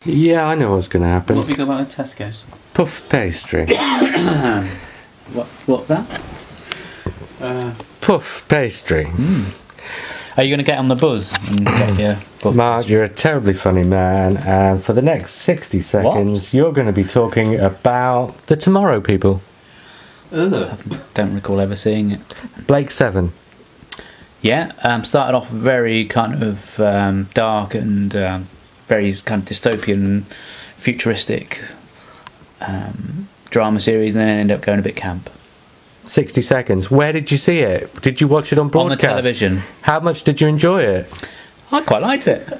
Yeah, I know what's going to happen. What have you got about the Tesco's? Puff pastry. What's that? Puff pastry. Are you going to get on the buzz and get your book? Mark, you're a terribly funny man, and for the next 60 seconds, you're going to be talking about the Tomorrow People. Ugh. Don't recall ever seeing it. Blake Seven. Yeah, started off very kind of dark and very kind of dystopian, futuristic drama series, and then ended up going a bit camp. 60 seconds. Where did you see it? Did you watch it on broadcast? On the television. How much did you enjoy it? I quite liked it.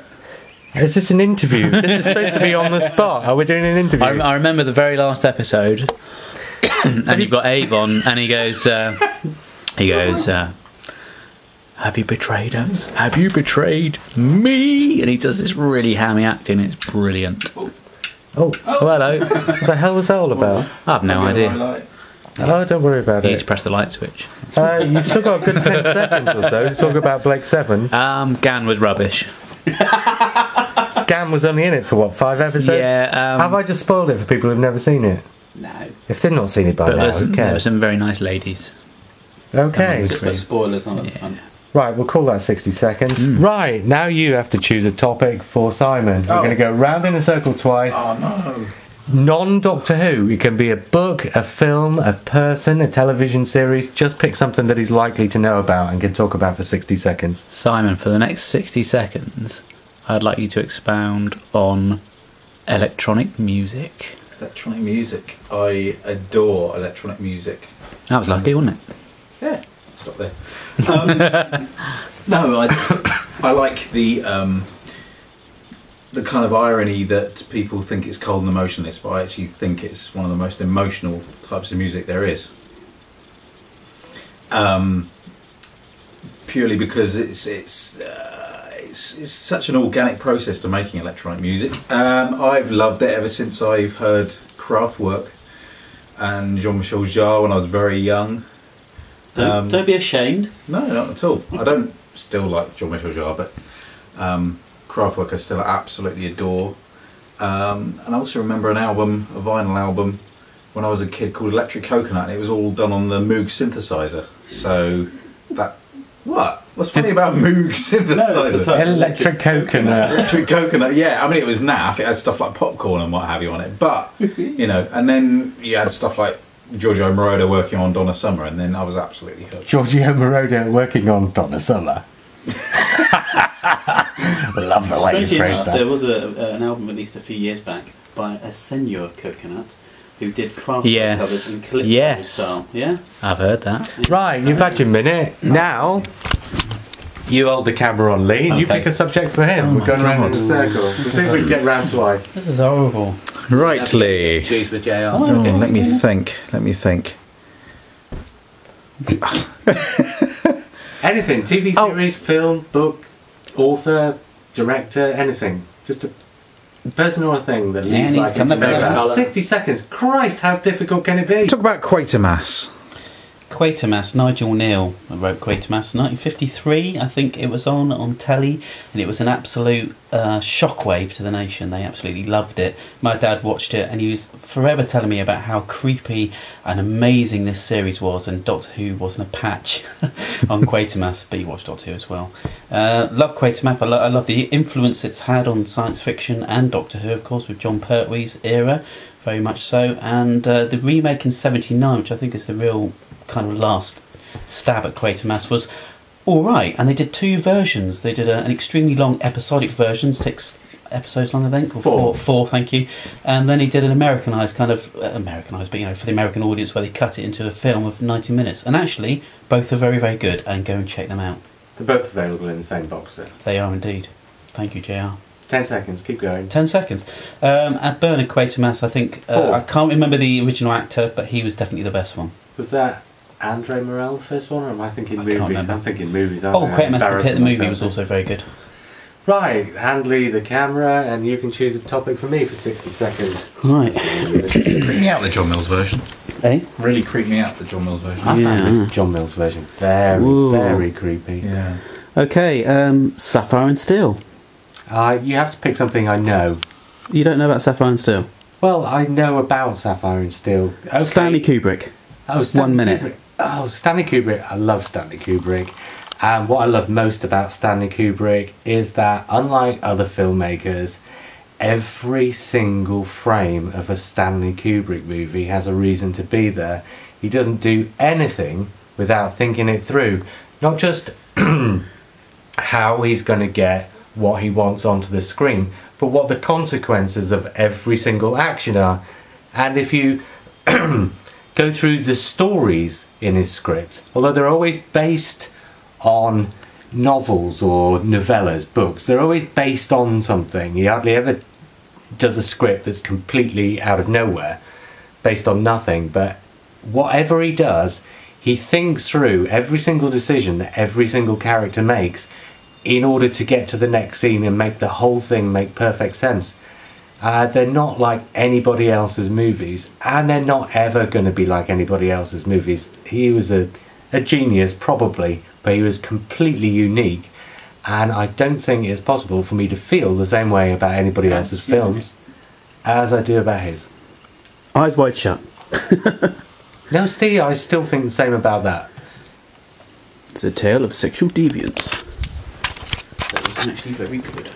Is this an interview? This is supposed to be on the spot. Are we doing an interview? I remember the very last episode, and you've got Avon, and he goes, have you betrayed us? Have you betrayed me? And he does this really hammy acting. It's brilliant. Oh, hello. What the hell was that all about? I have no idea. Oh, don't worry about You need it. to press the light switch. You've still got a good 10 seconds or so to talk about Blake Seven. Gan was rubbish. Gan was only in it for what, 5 episodes? Yeah. Have I just spoiled it for people who've never seen it? No. If they've not seen it by But now, who there were cares? some very nice ladies. Okay. Just put spoilers on at the front. Right, we'll call that 60 seconds. Right, now you have to choose a topic for Simon. We're going to go round in a circle twice. Oh no. Non-Doctor Who. It can be a book, a film, a person, a television series. Just pick something that he's likely to know about and can talk about for 60 seconds. Simon, for the next 60 seconds, I'd like you to expound on electronic music. Electronic music. I adore electronic music. That was lucky, wasn't it? Yeah. Stop there. No, I like the kind of irony that people think it's cold and emotionless, but I actually think it's one of the most emotional types of music there is. Purely because it's such an organic process to making electronic music. I've loved it ever since I've heard Kraftwerk and Jean-Michel Jarre when I was very young. Don't be ashamed. No, not at all. I don't still like Jean-Michel Jarre, but Kraftwerk I still absolutely adore. And I also remember a vinyl album, when I was a kid called Electric Coconut, and it was all done on the Moog synthesizer. So that... What's funny about Moog synthesizer? Electric Coconut. Electric Coconut, yeah. I mean, it was naff. It had stuff like Popcorn and what have you on it. But, you know, and then you had stuff like Giorgio Moroder working on Donna Summer, and then I was absolutely hooked. Giorgio Moroder working on Donna Summer. Love the way you Strangely phrased enough, that. there was an album released a few years back by a Senor Coconut who did Kraftwerk Yes. covers in Calypso Yes. style. Yeah? I've heard that. Right, you've had your minute. Now, you hold the camera on Lee, and you Okay. pick a subject for him. We're going round in a circle. We'll see if we can get round twice. This is horrible. Rightly. Choose with JR. Let me think. Anything. TV series, film, book, author, director, anything. Just a person or a thing that Lee's likely to come know up with about. that. 60 seconds. Christ, how difficult can it be? Talk about Quatermass. Quatermass, Nigel Neal wrote Quatermass, 1953, I think it was on telly, and it was an absolute shockwave to the nation. They absolutely loved it. My dad watched it, and he was forever telling me about how creepy and amazing this series was, and Doctor Who wasn't a patch on Quatermass, but he watched Doctor Who as well. Love Quatermass. I love the influence it's had on science fiction and Doctor Who, of course, with John Pertwee's era, very much so, and the remake in 79, which I think is the real kind of last stab at Quatermass, was alright, and they did 2 versions. They did an extremely long episodic version, 6 episodes long, I think, or four, thank you, and then he did an Americanized, but for the American audience, where they cut it into a film of 90 minutes, and actually both are very, very good, and go and check them out. They're both available in the same box set. They are indeed. Thank you, JR. 10 seconds, keep going. 10 seconds. At Bernard Quatermass, I think, I can't remember the original actor, but he was definitely the best one. Was that Andre Morel, the first one, or am I thinking I movies? can't remember. I'm thinking movies. Oh, Quatermass the Pit, the movie was also very good. Right, hand Lee the camera, and you can choose a topic for me for 60 seconds. Right. Creep me out, the John Mills version. Eh? Really creep me out, the John Mills version. I found the John Mills version very, Ooh. very creepy. Yeah. Okay, Sapphire and Steel. You have to pick something I know. You don't know about Sapphire and Steel? Well, I know about Sapphire and Steel. Okay. Stanley Kubrick. Oh, Stanley 1 minute. Kubrick. Oh, Stanley Kubrick. I love Stanley Kubrick. And what I love most about Stanley Kubrick is that, unlike other filmmakers, every single frame of a Stanley Kubrick movie has a reason to be there. He doesn't do anything without thinking it through. Not just how he's going to get what he wants onto the screen, but what the consequences of every single action are. And if you go through the stories in his script, although they're always based on novels or novellas, books, they're always based on something. He hardly ever does a script that's completely out of nowhere, based on nothing. But whatever he does, he thinks through every single decision that every single character makes in order to get to the next scene and make the whole thing make perfect sense. They're not like anybody else's movies, and they're not ever going to be like anybody else's movies. He was a genius, probably, but he was completely unique, and I don't think it's possible for me to feel the same way about anybody else's films as I do about his. Eyes Wide Shut. No, Steve, I still think the same about that. It's a tale of sexual deviance. That was actually very good.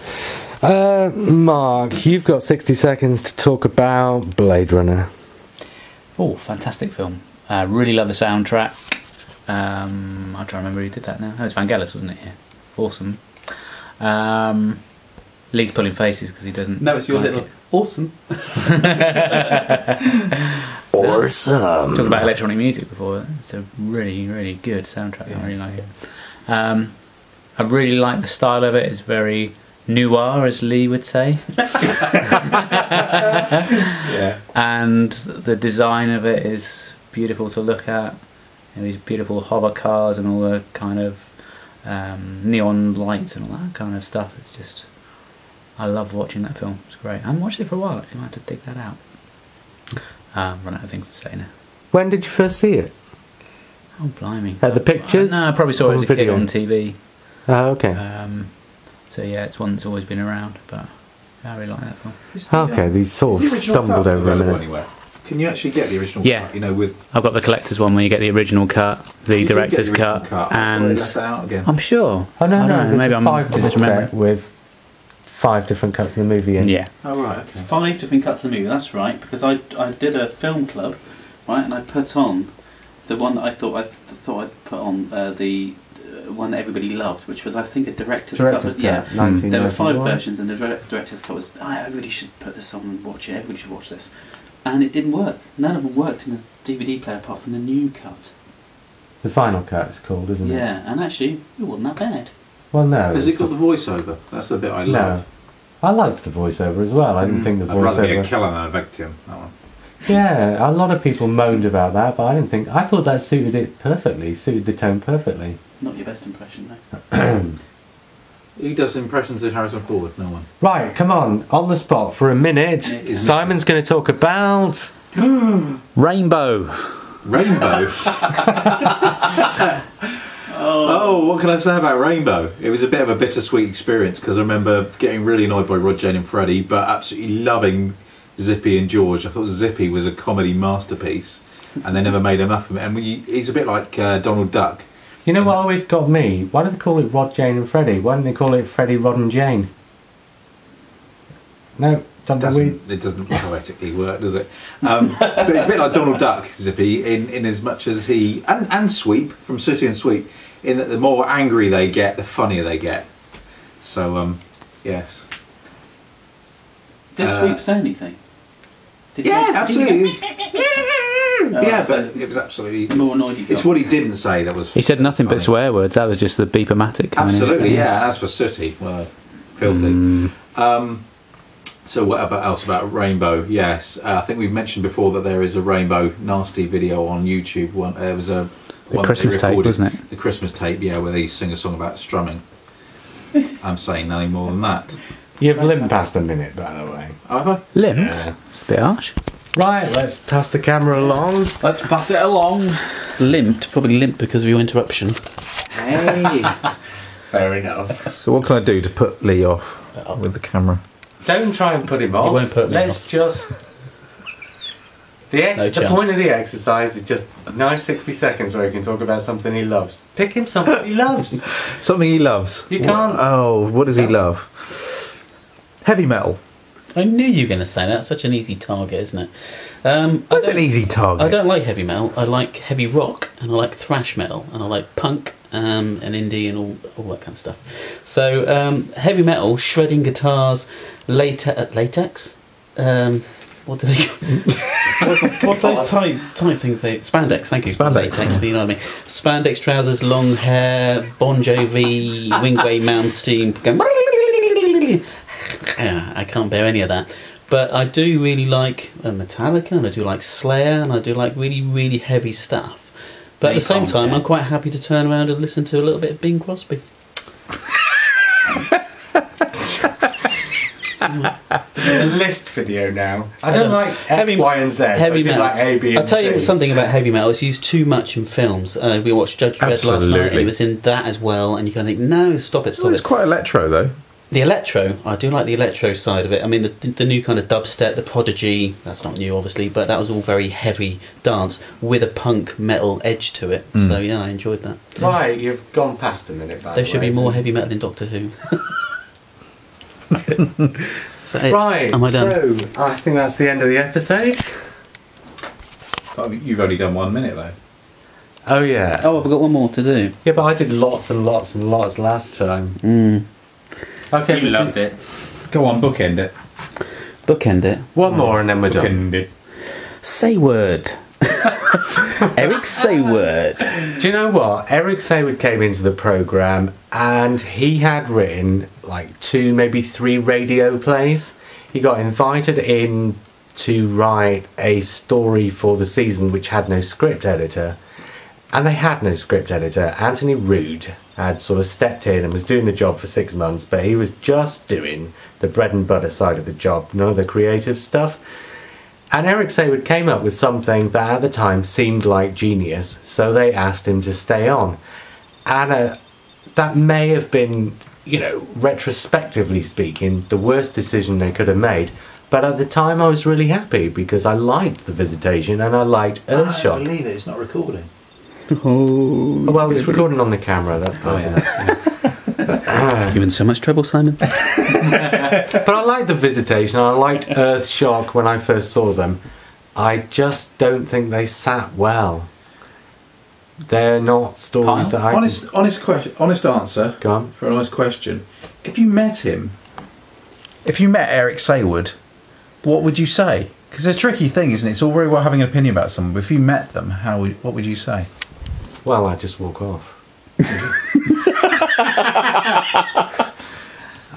Mark, you've got 60 seconds to talk about Blade Runner. Oh, fantastic film. Really love the soundtrack. I'm trying to remember who did that now. Oh, it's Vangelis, wasn't it? Yeah. Awesome. Lee's pulling faces because he doesn't. No, it's your like little it. awesome. Awesome. Talked about electronic music before. It's a really, really good soundtrack. I really like it. I really like the style of it. It's very noir, as Lee would say. Yeah. And the design of it is beautiful to look at. You know, these beautiful hover cars and all the kind of neon lights and all that kind of stuff. It's just, I love watching that film. It's great. I haven't watched it for a while. I might have to dig that out. Run out of things to say now. When did you first see it? Oh, blimey. At the pictures? No, I probably saw it as a kid video? on TV. Oh, okay. So yeah, it's one that's always been around, but I really like that film. Okay, these sort of Is the original stumbled cut over a available minute. anywhere? Can you actually get the original Yeah. cut? You know, with I've got the collector's one where you get the original cut, the you did get director's the original cut, They and left it out again. I'm sure. Oh, no, I no, don't know, there's maybe a I'm 5-disc misremembering. set with 5 different cuts of the movie in. Yeah. Oh right, okay. 5 different cuts of the movie, that's right, because I did a film club, right, and I put on the one that I thought I'd put on the one that everybody loved, which was, I think, a director's cut. Director's Yeah, cut, there were 5 1991. versions, and the director's cut was, I really should put this on and watch it, everybody should watch this. And it didn't work. None of them worked in the DVD player apart from the new cut. The final cut it's called, isn't it? Yeah, and actually, it wasn't that bad. Well, no. Has it got the voiceover? That's the bit I No. love. I liked the voiceover as well. I didn't think the I'd rather be a voiceover... killer than a victim. That one. Yeah, a lot of people moaned about that, but I didn't think... I thought that suited it perfectly, suited the tone perfectly. Not your best impression, though. Who does impressions of Harrison Ford? No one. Right, come on the spot for a minute. Yeah. Simon's going to talk about... Rainbow. Rainbow. Oh, what can I say about Rainbow? It was a bit of a bittersweet experience because I remember getting really annoyed by Rod, Jane and Freddie, but absolutely loving Zippy and George. I thought Zippy was a comedy masterpiece, and they never made enough of it. And he's a bit like Donald Duck. You know what always got me? Why do they call it Rod, Jane and Freddie? Why don't they call it Freddie, Rod and Jane? No, don't we? It doesn't poetically work, does it? But it's a bit like Donald Duck, Zippy, in as much as he and Sweep from Sooty and Sweep, in that the more angry they get, the funnier they get. So yes. Did Sweep say anything? Did Yeah, he- did he absolutely. go- Yeah, so but it was absolutely. the more annoyed you got. It's what he didn't say that was. He said nothing but funny. swear words. That was just the beeper-matic coming in. Absolutely, yeah. As for Sooty, well, filthy. So what else about Rainbow? Yes, I think we've mentioned before that there is a Rainbow Nasty video on YouTube. There was a The one that they Christmas tape, recorded, wasn't it? The Christmas tape, yeah, where they sing a song about strumming. I'm saying nothing more than that. You've limped past a minute, by the way. Have I? Limped? Yeah. It's a bit harsh. Right, let's pass the camera along. Let's pass it along. Limped, probably limped because of your interruption. Hey. Fair enough. So what can I do to put Lee off with the camera? Don't try and put him off. won't put me Let's off. just. The No chance. point of the exercise is just nice 60 seconds where he can talk about something he loves. Pick him something he loves. Something he loves. You can't- What does he love? Heavy metal. I knew you were going to say that. It's such an easy target, isn't it? That's an easy target. I don't like heavy metal. I like heavy rock, and I like thrash metal, and I like punk and indie and all that kind of stuff. So heavy metal, shredding guitars, latex. What do they? What's those tight things? Spandex. Thank you. Spandex. Latex, but you know what I mean. Spandex trousers, long hair, Bon Jovi, Wingway, Malmsteen. Yeah, I can't bear any of that. But I do really like Metallica, and I do like Slayer, and I do like really, really heavy stuff. But at the same time, I'm quite happy to turn around and listen to a little bit of Bing Crosby. It's a list video now. I don't like X, Y, and Z. Heavy I do metal. like A, B, and I'll tell you C. something about heavy metal. It's used too much in films. We watched Judge Dredd last night, and Absolutely. he was in that as well. And you kind of think, no, stop it. It's quite electro though. The electro, I do like the electro side of it. I mean, the new kind of dubstep, the Prodigy, that's not new obviously, but that was all very heavy dance with a punk metal edge to it. So yeah, I enjoyed that. Right, you've gone past a minute. By There the should way, be more so- heavy metal in Doctor Who. Is that it? Right, Am I done? so I think that's the end of the episode. You've only done 1 minute though. Oh yeah. Oh, I've got one more to do. Yeah, but I did lots and lots and lots last time. Okay, You loved it. Go on, bookend it. Bookend it. one more and then we're done. Bookend it. Say word. Eric Sayward. Do you know what? Eric Sayward came into the programme and he had written like 2, maybe 3 radio plays. He got invited in to write a story for the season which had no script editor. And they had no script editor. Anthony Rood had sort of stepped in and was doing the job for 6 months, but he was just doing the bread and butter side of the job, none of the creative stuff. And Eric Sayward came up with something that at the time seemed like genius, so they asked him to stay on. And that may have been, you know, retrospectively speaking, the worst decision they could have made. But at the time I was really happy because I liked The Visitation and I liked Earthshock. believe it, it's not recording. Oh, Well, it's recording on the camera, that's close enough. you're in so much trouble, Simon. But I liked The Visitation, I liked Earthshock when I first saw them. I just don't think they sat well. They're not stories that I... Honest answer. Go on. For an honest question. If you met Eric Sayward, what would you say? Because it's a tricky thing, isn't it? It's all very well having an opinion about someone, but if you met them, what would you say? Well, I just walk off.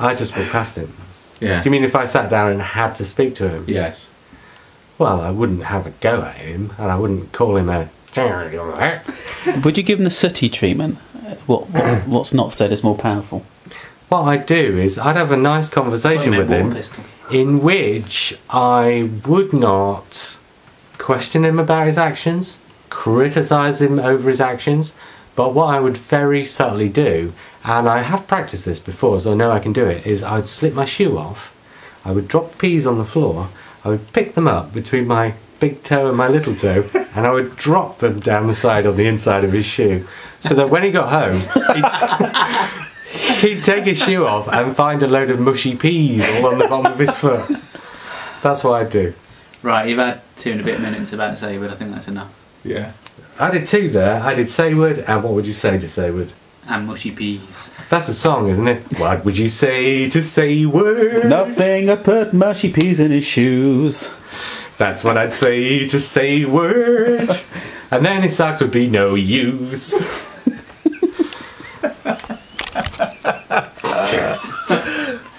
I just walk past him. Yeah. Do you mean if I sat down and had to speak to him? Yes. Well, I wouldn't have a go at him, and I wouldn't call him a... Would you give him the sooty treatment? What's not said is more powerful. What I'd do is I'd have a nice conversation with him in which I would not question him about his actions, criticise him over his actions, but what I would very subtly do, and I have practiced this before so I know I can do it, is I'd slip my shoe off, I would drop the peas on the floor, I would pick them up between my big toe and my little toe, and I would drop them down the side on the inside of his shoe, so that when he got home, he'd take his shoe off and find a load of mushy peas all on the bottom of his foot. That's what I'd do. Right, you've had 2 and a bit minutes about Sayward. I think that's enough. Yeah. I did 2 there. I did Sayward, and what would you say to Sayward? And mushy peas. That's a song, isn't it? What would you say to Sayward? Nothing, I put mushy peas in his shoes. That's what I'd say to Sayward. And then his socks would be no use.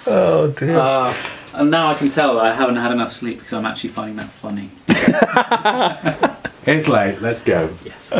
Oh dear. And now I can tell that I haven't had enough sleep because I'm actually finding that funny. It's late, let's go. Yes.